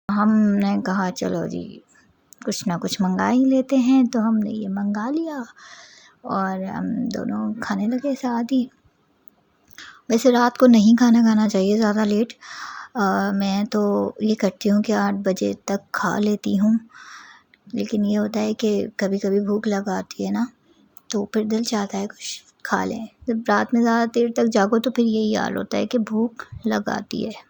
हमने कहा चलो जी कुछ ना कुछ मंगा ही लेते हैं, तो हमने ये मंगा लिया और हम दोनों खाने लगे साथ ही। वैसे रात को नहीं खाना खाना चाहिए ज़्यादा लेट। मैं तो ये करती हूँ कि 8 बजे तक खा लेती हूँ, लेकिन ये होता है कि कभी कभी भूख लग आती है ना, तो फिर दिल चाहता है कुछ खा लें। जब रात में ज़्यादा देर तक जागो तो फिर यही हाल होता है कि भूख लग आती है।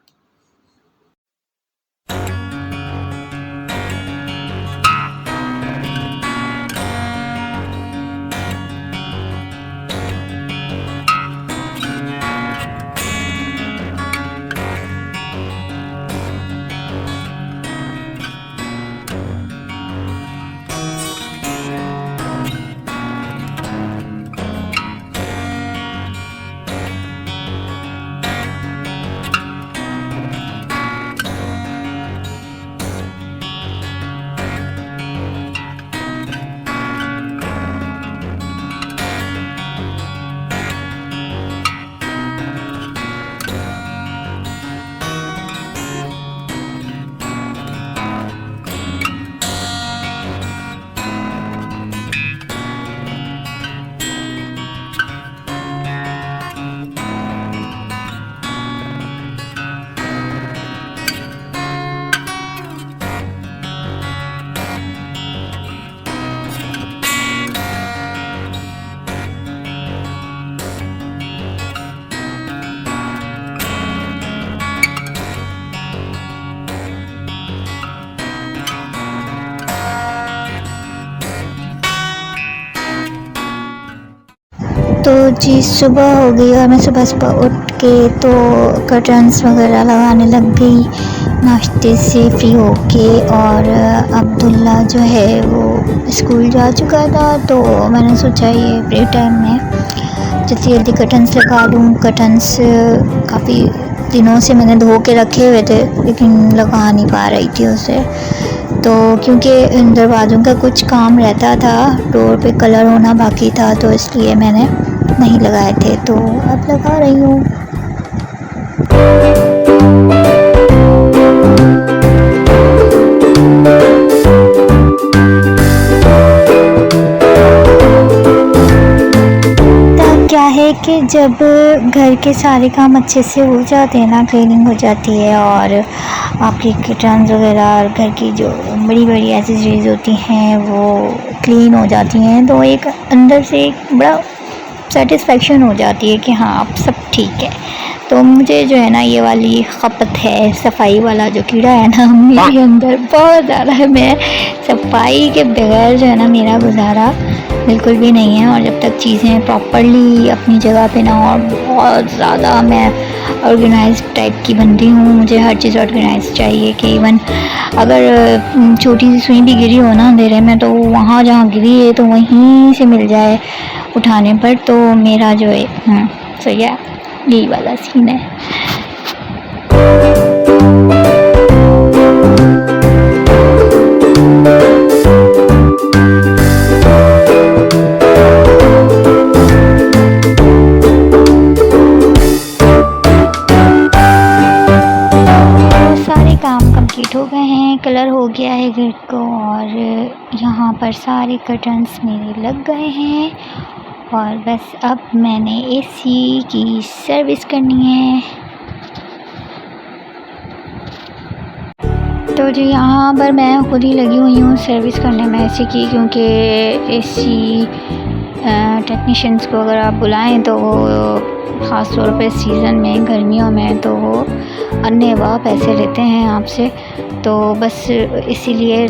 तो जी सुबह हो गई और मैं सुबह सुबह उठ के तो कर्टन्स वगैरह लगाने लग गई नाश्ते से फ्री होके। और अब्दुल्ला जो है वो स्कूल जा चुका था, तो मैंने सोचा ये फ्री टाइम में जल्दी जल्दी कर्टन्स लगा लूँ। कर्टन्स काफ़ी दिनों से मैंने धो के रखे हुए थे, लेकिन लगा नहीं पा रही थी उसे, तो क्योंकि दरवाज़ों का कुछ काम रहता था, डोर पे कलर होना बाकी था, तो इसलिए मैंने नहीं लगाए थे, तो अब लगा रही हूँ। क्या है कि जब घर के सारे काम अच्छे से हो जाते हैं ना, क्लीनिंग हो जाती है और आपके किचन्स वगैरह और घर की जो बड़ी बड़ी एक्सेसरीज होती हैं वो क्लीन हो जाती हैं, तो एक अंदर से एक बड़ा सेटिस्फेक्शन हो जाती है कि हाँ अब सब ठीक है। तो मुझे जो है ना ये वाली खपत है, सफाई वाला जो कीड़ा है ना मेरे अंदर बहुत ज़्यादा है। मैं सफाई के बगैर जो है ना मेरा गुजारा बिल्कुल भी नहीं है। और जब तक चीज़ें प्रॉपरली अपनी जगह पे ना, और बहुत ज़्यादा मैं ऑर्गेनाइज टाइप की बंदी हूँ, मुझे हर चीज़ ऑर्गेनाइज चाहिए कि इवन अगर छोटी सी सुई भी गिरी हो ना अंधेरे में, तो वहाँ जहाँ गिरी है तो वहीं से मिल जाए उठाने पर। तो मेरा जो है सो यही वाला सीन है। सारे काम कंप्लीट हो गए हैं, कलर हो गया है घर को, और यहाँ पर सारे कर्टन्स मेरे लग गए हैं, और बस अब मैंने एसी की सर्विस करनी है। तो जी यहाँ पर मैं खुद ही लगी हुई हूँ सर्विस करने में एसी की, क्योंकि एसी टेक्नीशियंस को अगर आप बुलाएं तो वो ख़ास तौर पे सीज़न में गर्मियों में तो वो अन्य पैसे लेते हैं आपसे। तो बस इसीलिए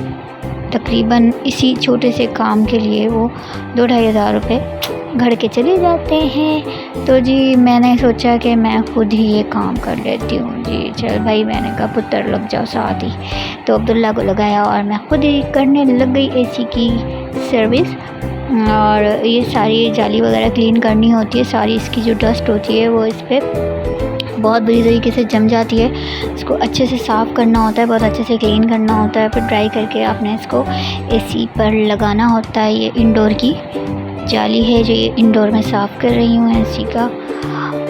तकरीबन इसी छोटे से काम के लिए वो 2-2.5 हज़ार रुपये घर के चले जाते हैं। तो जी मैंने सोचा कि मैं खुद ही ये काम कर लेती हूँ जी। चल भाई, मैंने कहा पुत्र लग जाओ साथ ही। तो अब्दुल्ला को लगाया और मैं खुद ही करने लग गई एसी की सर्विस। और ये सारी जाली वगैरह क्लीन करनी होती है, सारी इसकी जो डस्ट होती है वो इस पर बहुत बुरी तरीके से जम जाती है। इसको अच्छे से साफ़ करना होता है, बहुत अच्छे से क्लीन करना होता है, फिर ड्राई करके आपने इसको एसी पर लगाना होता है। ये इंडोर की जाली है जो ये इंडोर में साफ़ कर रही हूँ एसी का,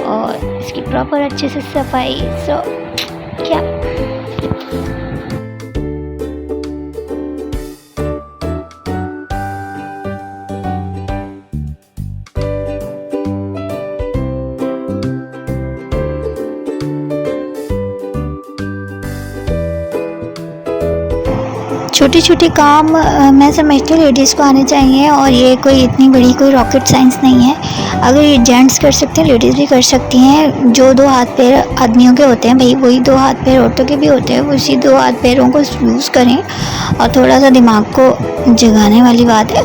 और इसकी प्रॉपर अच्छे से सफाई। सो क्या छोटे छोटे काम मैं समझती हूँ लेडीज़ को आने चाहिए, और ये कोई इतनी बड़ी कोई रॉकेट साइंस नहीं है। अगर ये जेंट्स कर सकते हैं, लेडीज़ भी कर सकती हैं। जो 2 हाथ पैर आदमियों के होते हैं भाई, वही 2 हाथ पैर औरतों के भी होते हैं। उसी 2 हाथ पैरों को यूज़ करें, और थोड़ा सा दिमाग को जगाने वाली बात है,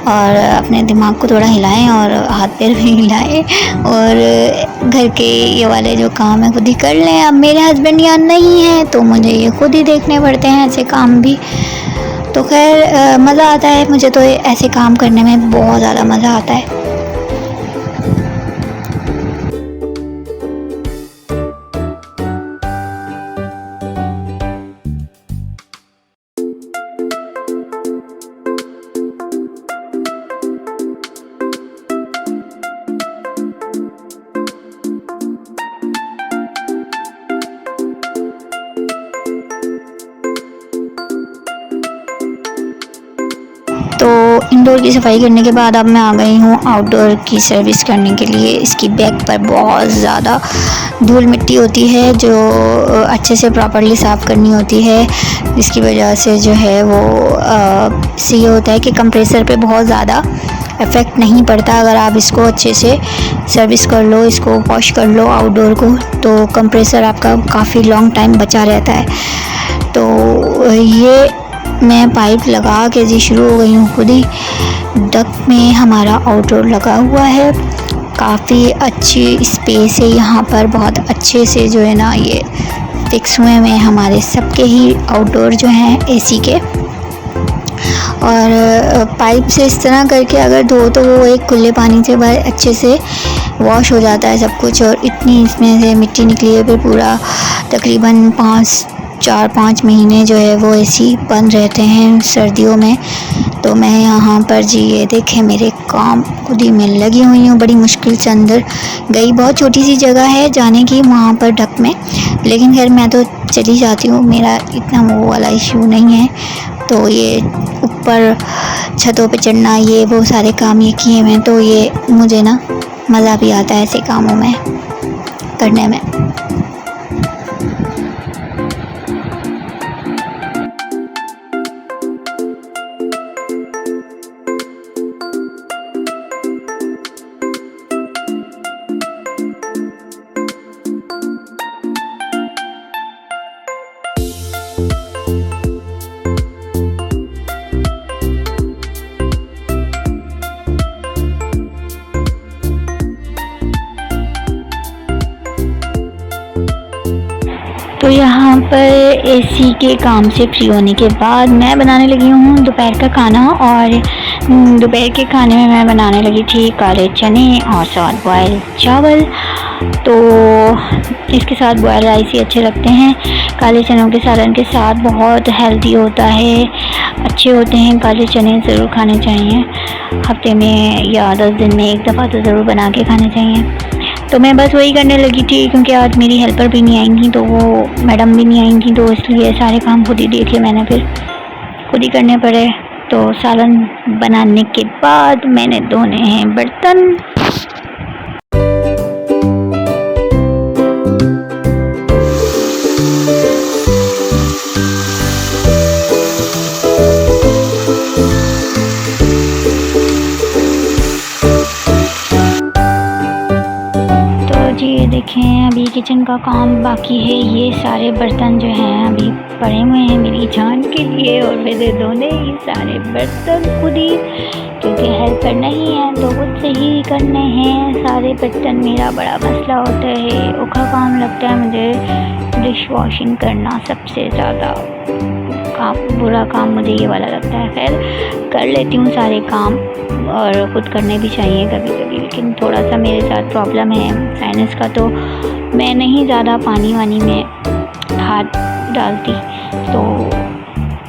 और अपने दिमाग को थोड़ा हिलाएं और हाथ पैर भी हिलाएं, और घर के ये वाले जो काम है खुद ही कर लें। अब मेरे हस्बैंड यहाँ नहीं है तो मुझे ये खुद ही देखने पड़ते हैं ऐसे काम भी। तो खैर मज़ा आता है मुझे, तो ऐसे काम करने में बहुत ज़्यादा मज़ा आता है। तो इंडोर की सफाई करने के बाद अब मैं आ गई हूँ आउटडोर की सर्विस करने के लिए। इसकी बैक पर बहुत ज़्यादा धूल मिट्टी होती है जो अच्छे से प्रॉपर्ली साफ़ करनी होती है, जिसकी वजह से जो है वो इससे ये होता है कि कंप्रेसर पे बहुत ज़्यादा इफ़ेक्ट नहीं पड़ता। अगर आप इसको अच्छे से सर्विस कर लो, इसको वॉश कर लो आउटडोर को, तो कंप्रेसर आपका काफ़ी लॉन्ग टाइम बचा रहता है। तो ये मैं पाइप लगा के जी शुरू हो गई हूँ खुद ही। डक में हमारा आउटडोर लगा हुआ है, काफ़ी अच्छी स्पेस है यहाँ पर, बहुत अच्छे से जो है ना ये फिक्स हुए हैं हमारे सबके ही आउटडोर जो हैं एसी के। और पाइप से इस तरह करके अगर धो तो वो एक खुले पानी से बहुत अच्छे से वॉश हो जाता है सब कुछ। और इतनी इसमें से मिट्टी निकली है, फिर पूरा तकरीबन 4-5 महीने जो है वो एसी बंद रहते हैं सर्दियों में। तो मैं यहाँ पर जी ये देखें मेरे काम खुद ही में लगी हुई हूँ। बड़ी मुश्किल से अंदर गई, बहुत छोटी सी जगह है जाने की वहाँ पर ढक में, लेकिन खैर मैं तो चली जाती हूँ, मेरा इतना वो वाला इशू नहीं है। तो ये ऊपर छतों पे चढ़ना, ये वो सारे काम ये किए हैं, तो ये मुझे ना मज़ा भी आता है ऐसे कामों में करने में। तो यहाँ पर एसी के काम से फ्री होने के बाद मैं बनाने लगी हूँ दोपहर का खाना। और दोपहर के खाने में मैं बनाने लगी थी काले चने और साथ बॉयल चावल। तो इसके साथ बॉयल राइस ही अच्छे लगते हैं। काले चनों के सालन के साथ बहुत हेल्दी होता है, अच्छे होते हैं काले चने, ज़रूर खाने चाहिए। हफ्ते में या 10 दिन में एक दफ़ा तो ज़रूर बना के खाने चाहिए। तो मैं बस वही करने लगी थी, क्योंकि आज मेरी हेल्पर भी नहीं आएंगी, तो वो मैडम भी नहीं आएंगी, तो इसलिए सारे काम खुद ही देखे मैंने, फिर खुद ही करने पड़े। तो सालन बनाने के बाद मैंने धोने हैं बर्तन। देखें अभी किचन का काम बाकी है। ये सारे बर्तन जो हैं अभी पड़े हुए हैं मेरी जान के लिए, और मेरे धोने ये सारे बर्तन खुद ही, क्योंकि हेल्पर नहीं है तो खुद से ही करने हैं सारे बर्तन। मेरा बड़ा मसला होता है, औखा काम लगता है मुझे डिश वॉशिंग करना। सबसे ज़्यादा बुरा काम मुझे ये वाला लगता है। खैर कर लेती हूँ सारे काम, और खुद करने भी चाहिए कभी कभी, लेकिन थोड़ा सा मेरे साथ प्रॉब्लम है साइनस का, तो मैं नहीं ज़्यादा पानी वानी में हाथ डालती, तो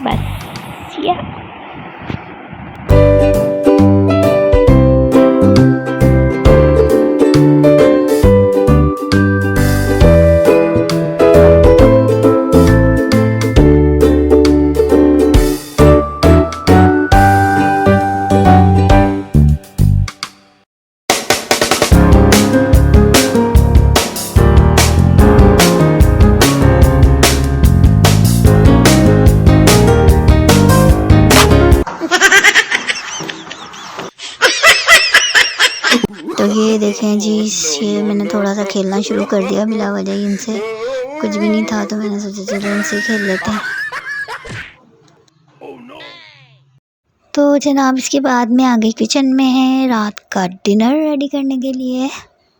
बस या तो ये देखें जी, ये मैंने थोड़ा सा खेलना शुरू कर दिया बिला वजह। इनसे कुछ भी नहीं था तो मैंने सोचा चलो इनसे खेल लेते हैं। तो जनाब इसके बाद में आ गई किचन में है रात का डिनर रेडी करने के लिए,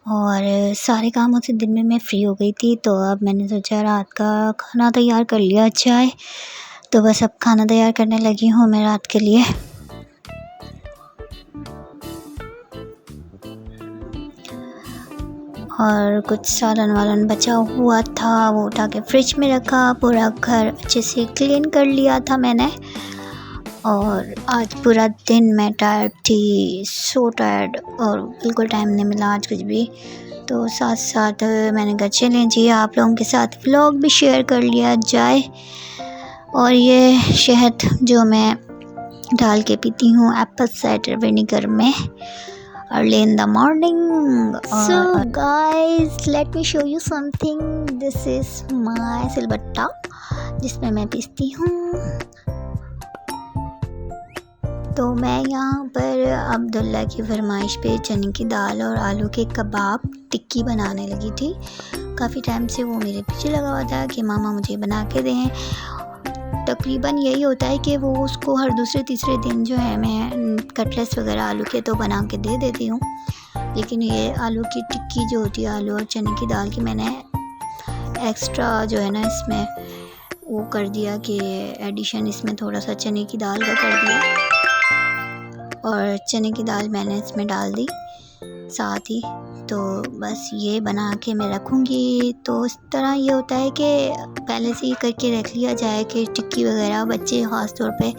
और सारे कामों से दिन में मैं फ़्री हो गई थी। तो अब मैंने सोचा रात का खाना तैयार कर लिया अच्छा है, तो बस अब खाना तैयार करने लगी हूँ मैं रात के लिए। और कुछ सालन वालन बचा हुआ था वो उठा के फ्रिज में रखा। पूरा घर अच्छे से क्लीन कर लिया था मैंने, और आज पूरा दिन मैं टायर्ड थी, सो टायर्ड, और बिल्कुल टाइम नहीं मिला आज कुछ भी। तो साथ साथ मैंने कहा चलें जी आप लोगों के साथ व्लॉग भी शेयर कर लिया जाए। और ये शहद जो मैं डाल के पीती हूँ एप्पल साइडर विनेगर में early in the morning. So guys, let me show you something. This is my सिलबट्टा जिसमें मैं पीसती हूँ। तो मैं यहाँ पर अब्दुल्ला की फरमाइश पे चने की दाल और आलू के कबाब टिक्की बनाने लगी थी। काफ़ी टाइम से वो मेरे पीछे लगा हुआ था कि मामा मुझे बना के दें। तकरीबन यही होता है कि वो उसको हर दूसरे तीसरे दिन जो है मैं कटलेट्स वगैरह आलू के तो बना के दे देती हूँ, लेकिन ये आलू की टिक्की जो होती है आलू और चने की दाल की, मैंने एक्स्ट्रा जो है ना इसमें वो कर दिया कि एडिशन इसमें थोड़ा सा चने की दाल का कर दिया, और चने की दाल मैंने इसमें डाल दी साथ ही। तो बस ये बना के मैं रखूँगी। तो इस तरह ये होता है कि पहले से ही करके रख लिया जाए कि टिक्की वगैरह बच्चे ख़ास तौर पे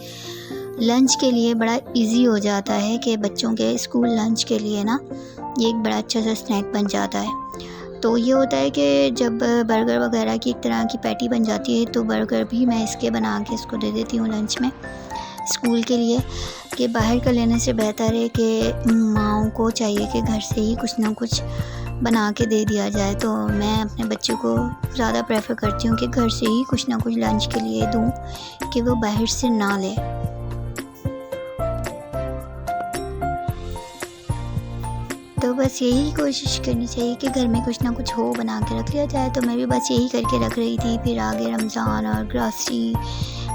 लंच के लिए बड़ा इजी हो जाता है, कि बच्चों के स्कूल लंच के लिए ना ये एक बड़ा अच्छा सा स्नैक बन जाता है। तो ये होता है कि जब बर्गर वगैरह की एक तरह की पैटी बन जाती है तो बर्गर भी मैं इसके बना के इसको दे देती हूँ लंच में स्कूल के लिए, कि बाहर का लेने से बेहतर है कि माँओं को चाहिए कि घर से ही कुछ ना कुछ बना के दे दिया जाए। तो मैं अपने बच्चों को ज़्यादा प्रेफर करती हूँ कि घर से ही कुछ ना कुछ लंच के लिए दूँ, कि वो बाहर से ना ले। तो बस यही कोशिश करनी चाहिए कि घर में कुछ ना कुछ हो, बना के रख लिया जाए। तो मैं भी बस यही करके रख रही थी। फिर आगे रमज़ान और ग्रॉसरी,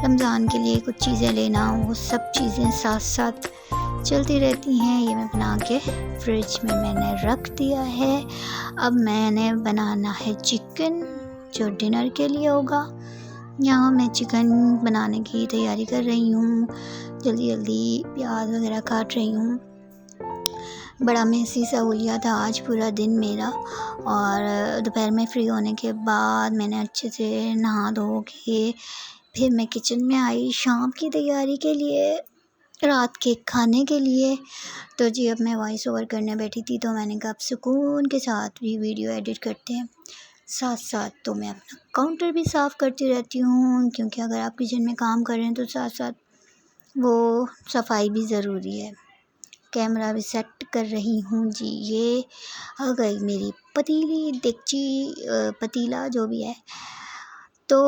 रमज़ान के लिए कुछ चीज़ें लेना, वो सब चीज़ें साथ साथ चलती रहती हैं। ये मैं बना के फ्रिज में मैंने रख दिया है। अब मैंने बनाना है चिकन जो डिनर के लिए होगा। यहाँ मैं चिकन बनाने की तैयारी कर रही हूँ, जल्दी जल्दी प्याज वगैरह काट रही हूँ। बड़ा मेसी सा हो लिया था आज पूरा दिन मेरा, और दोपहर में फ्री होने के बाद मैंने अच्छे से नहा धो के फिर मैं किचन में आई शाम की तैयारी के लिए, रात के खाने के लिए। तो जी अब मैं वॉइस ओवर करने बैठी थी, तो मैंने कहा अब सुकून के साथ भी वीडियो एडिट करते हैं साथ साथ। तो मैं अपना काउंटर भी साफ़ करती रहती हूँ, क्योंकि अगर आप किचन में काम कर रहे हैं तो साथ साथ वो सफाई भी ज़रूरी है। कैमरा भी सेट कर रही हूँ जी। ये आ गई मेरी पतीली देगची, पतीला जो भी है। तो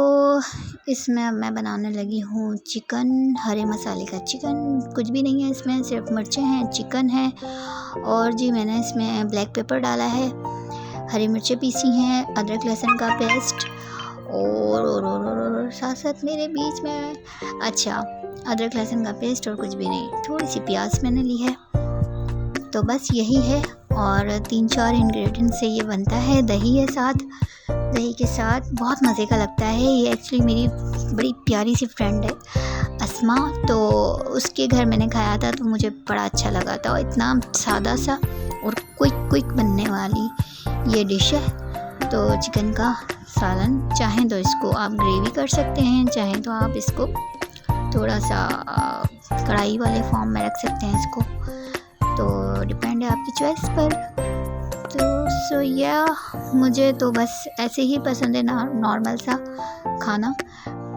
इसमें अब मैं बनाने लगी हूँ चिकन, हरे मसाले का चिकन। कुछ भी नहीं है इसमें, सिर्फ मिर्चें हैं, चिकन है, और जी मैंने इसमें ब्लैक पेपर डाला है, हरी मिर्चें पीसी हैं, अदरक लहसुन का पेस्ट और साथ साथ मेरे बीच में अच्छा अदरक लहसुन का पेस्ट और कुछ भी नहीं, थोड़ी सी प्याज मैंने ली है। तो बस यही है और 3-4 इंग्रेडिएंट्स से ये बनता है। दही है साथ, दही के साथ बहुत मज़े का लगता है। ये एक्चुअली मेरी बड़ी प्यारी सी फ्रेंड है अस्मा, तो उसके घर मैंने खाया था तो मुझे बड़ा अच्छा लगा था। और इतना सादा सा और क्विक बनने वाली ये डिश है। तो चिकन का सालन, चाहें तो इसको आप ग्रेवी कर सकते हैं, चाहें तो आप इसको थोड़ा सा कढ़ाई वाले फॉर्म में रख सकते हैं इसको, तो डिपेंड है आपकी चॉइस पर। तो मुझे तो बस ऐसे ही पसंद है नॉर्मल सा खाना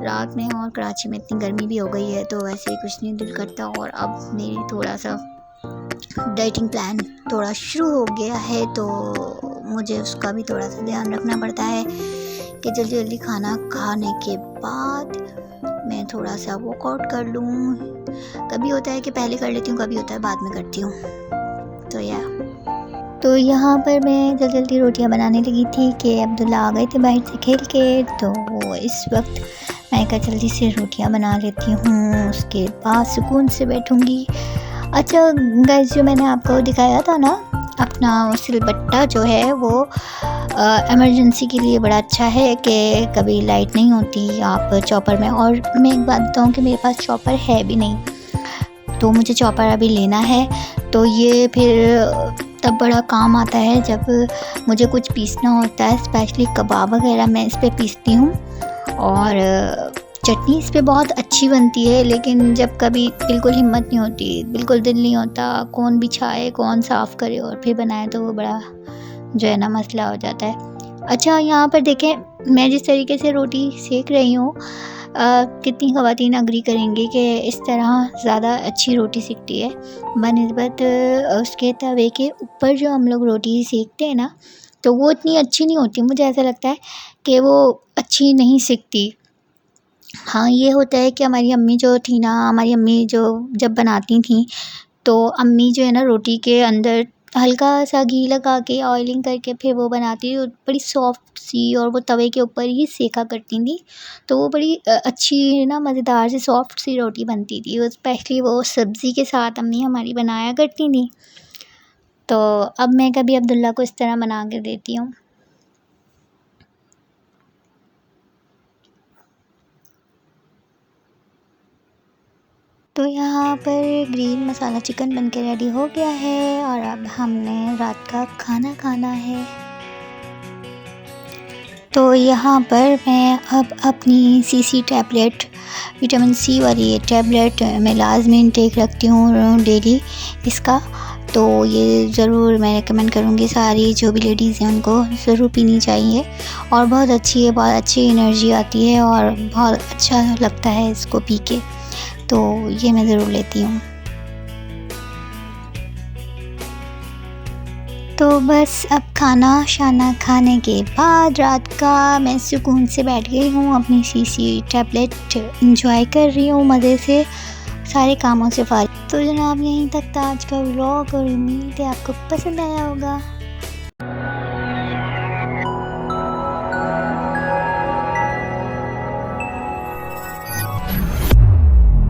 रात में। और कराची में इतनी गर्मी भी हो गई है तो वैसे ही कुछ नहीं दिल करता। और अब मेरी थोड़ा सा डाइटिंग प्लान थोड़ा शुरू हो गया है तो मुझे उसका भी थोड़ा सा ध्यान रखना पड़ता है कि जल्दी खाना खाने के बाद मैं थोड़ा सा वर्कआउट कर लूँ। कभी होता है कि पहले कर लेती हूँ, कभी होता है बाद में करती हूँ। तो यहाँ पर मैं जल्दी रोटियाँ बनाने लगी थी कि अब्दुल्ला आ गए थे बाहर से खेल के, तो इस वक्त मैं कहा जल्दी से रोटियाँ बना लेती हूँ, उसके बाद सुकून से बैठूँगी। अच्छा गाइस, जो मैंने आपको दिखाया था ना अपना सिलबट्टा जो है वो इमरजेंसी के लिए बड़ा अच्छा है कि कभी लाइट नहीं होती आप चॉपर में। और मैं एक बात बताऊँ कि मेरे पास चॉपर है भी नहीं, तो मुझे चॉपर अभी लेना है। तो ये फिर तब बड़ा काम आता है जब मुझे कुछ पीसना होता है, स्पेशली कबाब वगैरह मैं इस पे पीसती हूँ। और चटनी इस पे बहुत अच्छी बनती है, लेकिन जब कभी बिल्कुल हिम्मत नहीं होती, बिल्कुल दिल नहीं होता, कौन बिछाए कौन साफ़ करे और फिर बनाए, तो वो बड़ा जो है ना मसला हो जाता है। अच्छा यहाँ पर देखें मैं जिस तरीके से रोटी सेक रही हूँ, कितनी ख़वातीन अग्री करेंगी कि इस तरह ज़्यादा अच्छी रोटी सिकती है बनिस्बत उसके तवे के ऊपर जो हम लोग रोटी सेकते हैं ना, तो वो इतनी अच्छी नहीं होती। मुझे ऐसा लगता है कि वो अच्छी नहीं सिकती। हाँ ये होता है कि हमारी अम्मी जो थी ना, हमारी अम्मी जो जब बनाती थी तो अम्मी जो है ना रोटी के अंदर हल्का सा घी लगा के ऑयलिंग करके फिर वो बनाती, बड़ी सॉफ्ट सी, और वो तवे के ऊपर ही सेका करती थी। तो वो बड़ी अच्छी ना मज़ेदार सी सॉफ्ट सी रोटी बनती थी। वो स्पेशली वो सब्ज़ी के साथ अम्मी हमारी बनाया करती थी। तो अब मैं कभी अब्दुल्ला को इस तरह बना के देती हूँ। तो यहाँ पर ग्रीन मसाला चिकन बनके रेडी हो गया है और अब हमने रात का खाना खाना है। तो यहाँ पर मैं अब अपनी सीसी टैबलेट, विटामिन सी वाली टैबलेट मैं लाजमी इंटेक रखती हूँ डेली इसका। तो ये ज़रूर मैं रेकमेंड करूँगी, सारी जो भी लेडीज़ हैं उनको ज़रूर पीनी चाहिए। और बहुत अच्छी है, बहुत अच्छी एनर्जी आती है और बहुत अच्छा लगता है इसको पी के। तो ये मैं ज़रूर लेती हूँ। तो बस अब खाना शाना खाने के बाद रात का मैं सुकून से बैठ गई हूँ, अपनी सीसी टैबलेट इंजॉय कर रही हूँ मज़े से, सारे कामों से फारिग। तो जनाब यहीं तक था आज का व्लॉग और उम्मीद है आपको पसंद आया होगा।